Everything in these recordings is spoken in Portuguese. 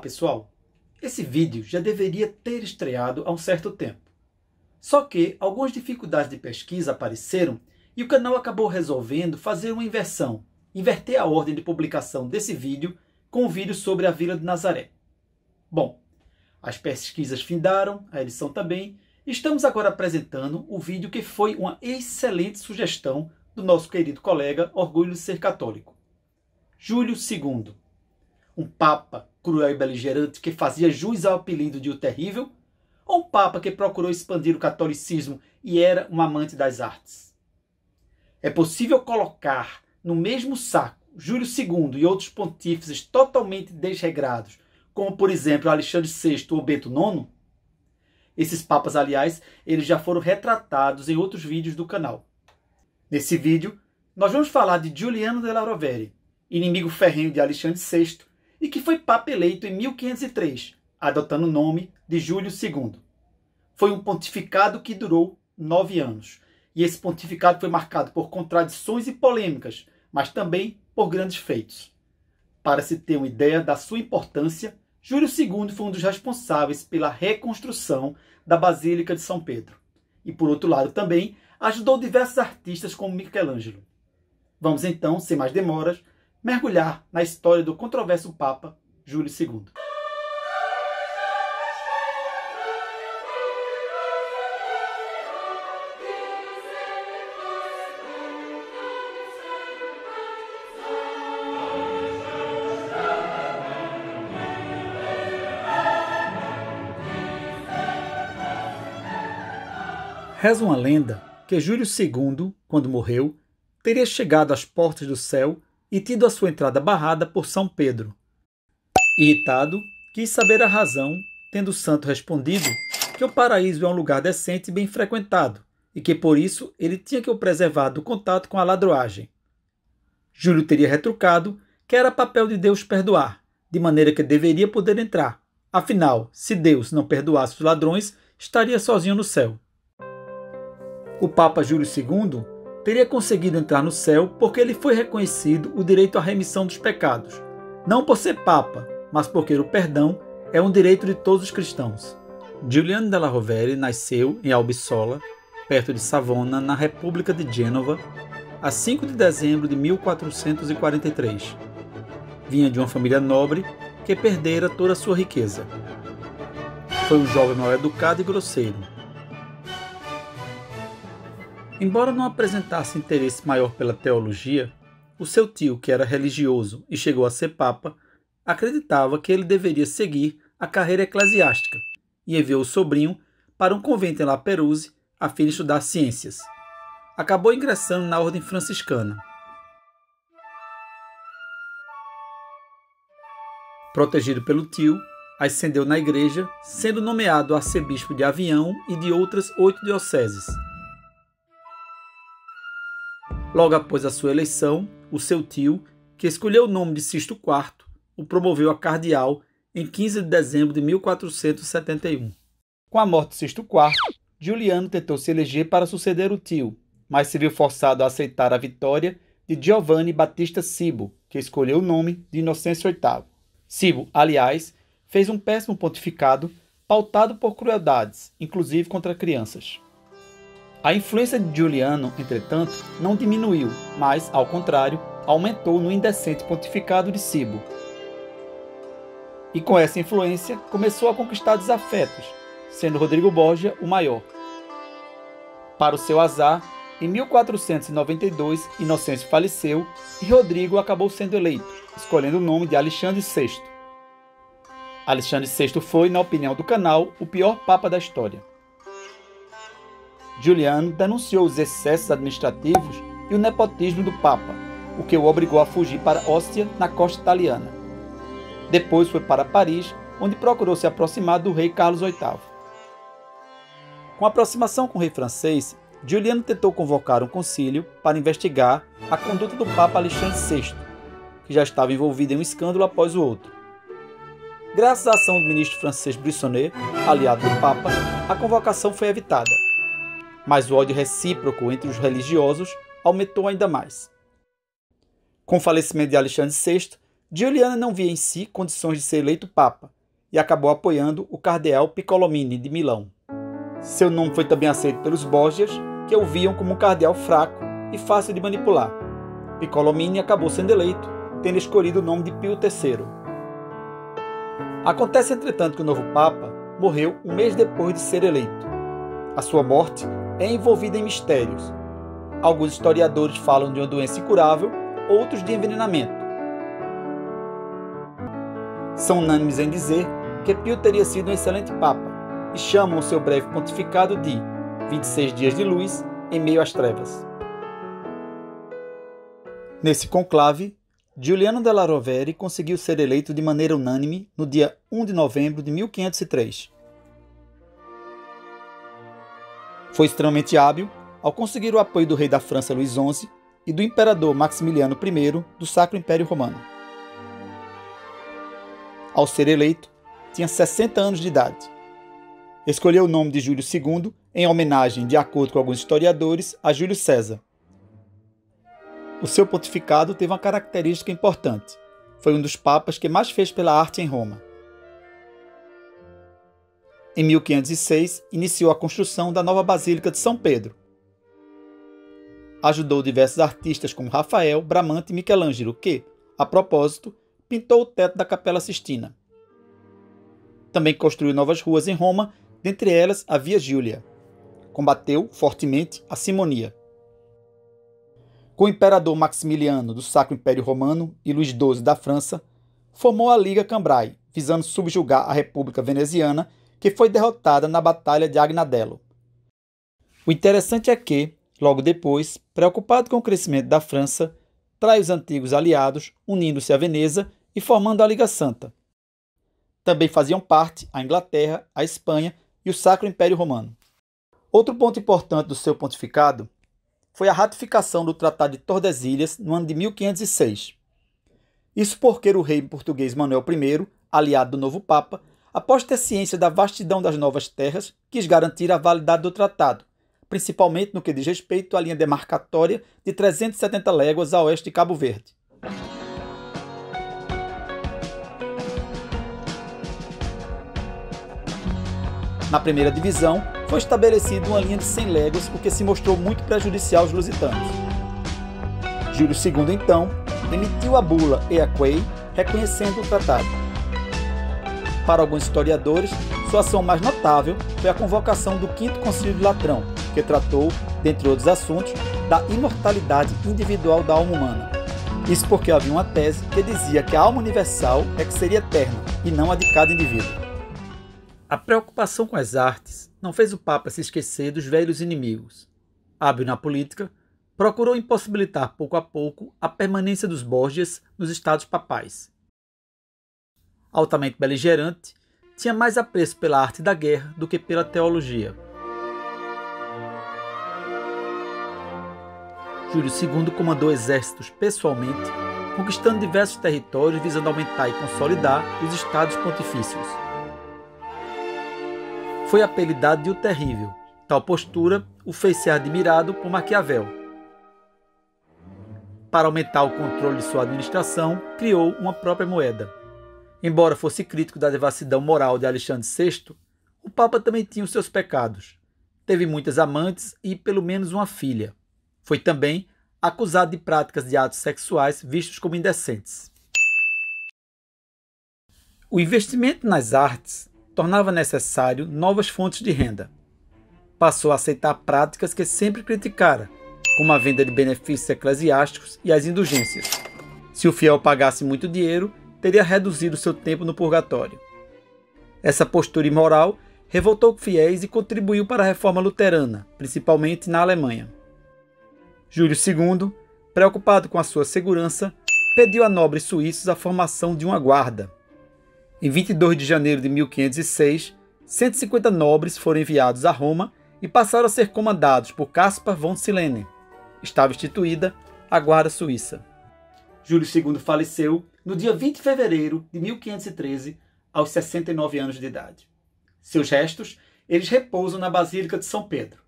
pessoal, esse vídeo já deveria ter estreado há um certo tempo. Só que algumas dificuldades de pesquisa apareceram e o canal acabou resolvendo fazer uma inversão, inverter a ordem de publicação desse vídeo com o vídeo sobre a Vila de Nazaré. Bom, as pesquisas findaram, a edição também, e estamos agora apresentando o vídeo que foi uma excelente sugestão do nosso querido colega Orgulho de Ser Católico. Júlio II, um papa cruel e beligerante que fazia jus ao apelido de O Terrível, ou um papa que procurou expandir o catolicismo e era um amante das artes? É possível colocar no mesmo saco Júlio II e outros pontífices totalmente desregrados, como por exemplo Alexandre VI ou Bento IX? Esses papas, aliás, eles já foram retratados em outros vídeos do canal. Nesse vídeo, nós vamos falar de Giuliano della Rovere, inimigo ferrenho de Alexandre VI, e que foi papa eleito em 1503, adotando o nome de Júlio II. Foi um pontificado que durou 9 anos, e esse pontificado foi marcado por contradições e polêmicas, mas também por grandes feitos. Para se ter uma ideia da sua importância, Júlio II foi um dos responsáveis pela reconstrução da Basílica de São Pedro. E por outro lado também, ajudou diversos artistas como Michelangelo. Vamos então, sem mais demoras, mergulhar na história do controverso Papa Júlio II. Reza uma lenda que Júlio II, quando morreu, teria chegado às portas do céu e tido a sua entrada barrada por São Pedro. Irritado, quis saber a razão, tendo o santo respondido que o paraíso é um lugar decente e bem frequentado, e que por isso ele tinha que o preservar do contato com a ladroagem. Júlio teria retrucado que era papel de Deus perdoar, de maneira que deveria poder entrar. Afinal, se Deus não perdoasse os ladrões, estaria sozinho no céu. O Papa Júlio II teria conseguido entrar no céu porque lhe foi reconhecido o direito à remissão dos pecados, não por ser Papa, mas porque o perdão é um direito de todos os cristãos. Giuliano della Rovere nasceu em Albissola, perto de Savona, na República de Gênova, a 5 de dezembro de 1443. Vinha de uma família nobre que perdera toda a sua riqueza. Foi um jovem mal educado e grosseiro. Embora não apresentasse interesse maior pela teologia, o seu tio, que era religioso e chegou a ser papa, acreditava que ele deveria seguir a carreira eclesiástica e enviou o sobrinho para um convento em La Perouse a fim de estudar ciências. Acabou ingressando na ordem franciscana. Protegido pelo tio, ascendeu na igreja, sendo nomeado arcebispo de Avião e de outras 8 dioceses. Logo após a sua eleição, o seu tio, que escolheu o nome de Sisto IV, o promoveu a cardeal em 15 de dezembro de 1471. Com a morte de Sisto IV, Giuliano tentou se eleger para suceder o tio, mas se viu forçado a aceitar a vitória de Giovanni Battista Cibo, que escolheu o nome de Inocêncio VIII. Cibo, aliás, fez um péssimo pontificado, pautado por crueldades, inclusive contra crianças. A influência de Giuliano, entretanto, não diminuiu, mas, ao contrário, aumentou no indecente pontificado de Cibo. E com essa influência, começou a conquistar desafetos, sendo Rodrigo Borgia o maior. Para o seu azar, em 1492, Inocêncio faleceu e Rodrigo acabou sendo eleito, escolhendo o nome de Alexandre VI. Alexandre VI foi, na opinião do canal, o pior papa da história. Giuliano denunciou os excessos administrativos e o nepotismo do Papa, o que o obrigou a fugir para Ostia, na costa italiana. Depois foi para Paris, onde procurou se aproximar do rei Carlos VIII. Com a aproximação com o rei francês, Giuliano tentou convocar um concílio para investigar a conduta do Papa Alexandre VI, que já estava envolvido em um escândalo após o outro. Graças à ação do ministro francês Brissonnet, aliado do Papa, a convocação foi evitada. Mas o ódio recíproco entre os religiosos aumentou ainda mais. Com o falecimento de Alexandre VI, Giuliano não via em si condições de ser eleito papa e acabou apoiando o cardeal Piccolomini de Milão. Seu nome foi também aceito pelos Borgias, que o viam como um cardeal fraco e fácil de manipular. Piccolomini acabou sendo eleito, tendo escolhido o nome de Pio III. Acontece, entretanto, que o novo Papa morreu um mês depois de ser eleito. A sua morte é envolvida em mistérios. Alguns historiadores falam de uma doença incurável, outros de envenenamento. São unânimes em dizer que Pio teria sido um excelente Papa e chamam o seu breve pontificado de 26 dias de luz em meio às trevas. Nesse conclave, Giuliano della Rovere conseguiu ser eleito de maneira unânime no dia 1 de novembro de 1503. Foi extremamente hábil ao conseguir o apoio do rei da França Luís XI e do imperador Maximiliano I do Sacro Império Romano. Ao ser eleito, tinha 60 anos de idade. Escolheu o nome de Júlio II em homenagem, de acordo com alguns historiadores, a Júlio César. O seu pontificado teve uma característica importante. Foi um dos papas que mais fez pela arte em Roma. Em 1506, iniciou a construção da nova Basílica de São Pedro. Ajudou diversos artistas como Rafael, Bramante e Michelangelo, que, a propósito, pintou o teto da Capela Sistina. Também construiu novas ruas em Roma, dentre elas a Via Júlia. Combateu fortemente a simonia. Com o imperador Maximiliano do Sacro Império Romano e Luís XII da França, formou a Liga Cambrai, visando subjugar a República Veneziana, que foi derrotada na Batalha de Agnadello. O interessante é que, logo depois, preocupado com o crescimento da França, trai os antigos aliados, unindo-se a Veneza e formando a Liga Santa. Também faziam parte a Inglaterra, a Espanha e o Sacro Império Romano. Outro ponto importante do seu pontificado foi a ratificação do Tratado de Tordesilhas no ano de 1506. Isso porque o rei português Manuel I, aliado do novo Papa, após ter ciência da vastidão das novas terras, quis garantir a validade do tratado, principalmente no que diz respeito à linha demarcatória de 370 léguas a oeste de Cabo Verde. Na primeira divisão, foi estabelecida uma linha de 100 léguas, o que se mostrou muito prejudicial aos lusitanos. Júlio II, então, emitiu a bula Eaquei, reconhecendo o tratado. Para alguns historiadores, sua ação mais notável foi a convocação do Quinto Concílio de Latrão, que tratou, dentre outros assuntos, da imortalidade individual da alma humana. Isso porque havia uma tese que dizia que a alma universal é que seria eterna, e não a de cada indivíduo. A preocupação com as artes não fez o Papa se esquecer dos velhos inimigos. Hábil na política, procurou impossibilitar pouco a pouco a permanência dos Borgias nos estados papais. Altamente beligerante, tinha mais apreço pela arte da guerra do que pela teologia. Júlio II comandou exércitos pessoalmente, conquistando diversos territórios visando aumentar e consolidar os estados pontifícios. Foi apelidado de O Terrível. Tal postura o fez ser admirado por Maquiavel. Para aumentar o controle de sua administração, criou uma própria moeda. Embora fosse crítico da devassidão moral de Alexandre VI, o Papa também tinha os seus pecados. Teve muitas amantes e pelo menos uma filha. Foi também acusado de práticas de atos sexuais vistos como indecentes. O investimento nas artes tornava necessário novas fontes de renda. Passou a aceitar práticas que sempre criticara, como a venda de benefícios eclesiásticos e as indulgências. Se o fiel pagasse muito dinheiro, teria reduzido seu tempo no purgatório. Essa postura imoral revoltou fiéis e contribuiu para a reforma luterana, principalmente na Alemanha. Júlio II, preocupado com a sua segurança, pediu a nobres suíços a formação de uma guarda. Em 22 de janeiro de 1506, 150 nobres foram enviados a Roma e passaram a ser comandados por Caspar von Silene. Estava instituída a Guarda Suíça. Júlio II faleceu no dia 20 de fevereiro de 1513, aos 69 anos de idade. Seus restos, eles repousam na Basílica de São Pedro.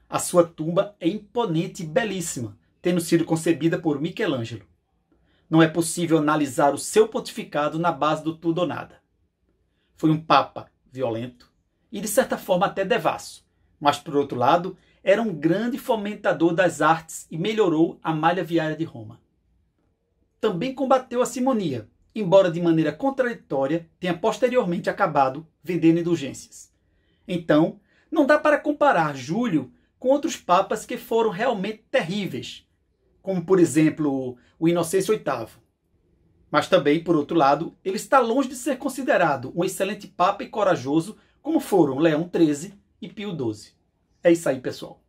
A sua tumba é imponente e belíssima, tendo sido concebida por Michelangelo. Não é possível analisar o seu pontificado na base do tudo ou nada. Foi um papa violento e, de certa forma, até devasso, mas, por outro lado, era um grande fomentador das artes e melhorou a malha viária de Roma. Também combateu a simonia, embora de maneira contraditória tenha posteriormente acabado vendendo indulgências. Então, não dá para comparar Júlio com outros papas que foram realmente terríveis, como, por exemplo, o Inocêncio VIII. Mas também, por outro lado, ele está longe de ser considerado um excelente papa e corajoso, como foram Leão XIII e Pio XII. É isso aí, pessoal.